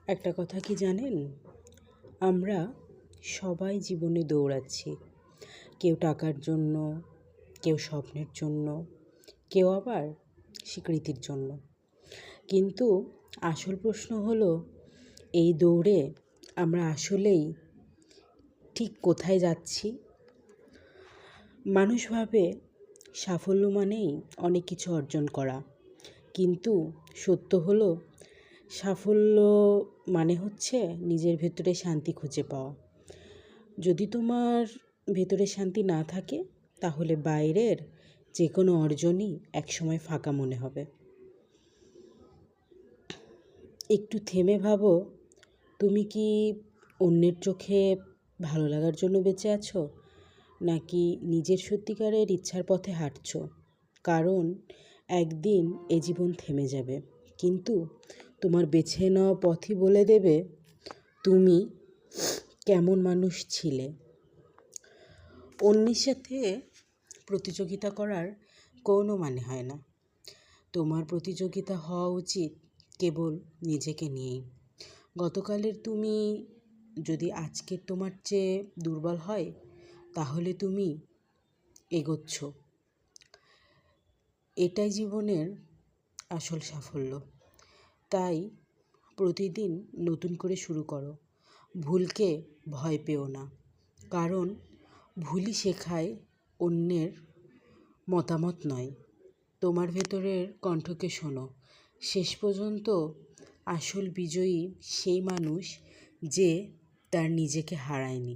একটা কথা কি জানেন? আমরা সবাই জীবনে দৌড়াচ্ছি। কেউ টাকার জন্য, কেউ স্বপ্নের জন্য, কেউ আবার স্বীকৃতির জন্য। কিন্তু আসল প্রশ্ন হলো, এই দৌড়ে আমরা আসলেই ঠিক কোথায় যাচ্ছি? মানুষ ভাবে সাফল্য মানেই অনেক কিছু অর্জন করা, কিন্তু সত্য হলো সাফল্য মানে হচ্ছে নিজের ভেতরে শান্তি খুঁজে পাওয়া। যদি তোমার ভেতরে শান্তি না থাকে, তাহলে বাইরের যে কোনো অর্জনই একসময় ফাঁকা মনে হবে। একটু থেমে ভাবো, তুমি কি অন্যের চোখে ভালো লাগার জন্য বেঁচে আছো, নাকি নিজের সত্যিকারের ইচ্ছার পথে হাঁটছো? কারণ একদিন এ জীবন থেমে যাবে, কিন্তু তোমার বেছে নেওয়া পথই বলে দেবে তুমি কেমন মানুষ ছিলে। অন্যের সাথে প্রতিযোগিতা করার কোনো মানে হয় না। তোমার প্রতিযোগিতা হওয়া উচিত কেবল নিজেকে নিয়েই। গতকালের তুমি যদি আজকের তোমার চেয়ে দুর্বল হয়, তাহলে তুমি এগোচ্ছ। এটাই জীবনের আসল সাফল্য। তাই প্রতিদিন নতুন করে শুরু করো। ভুলকে ভয় পেও না, কারণ ভুলই শেখায় অন্যের মতামত নয়। তোমার ভেতরের কণ্ঠকে শোনো। শেষ পর্যন্ত আসল বিজয়ী সেই মানুষ যে তার নিজেকে হারায়নি।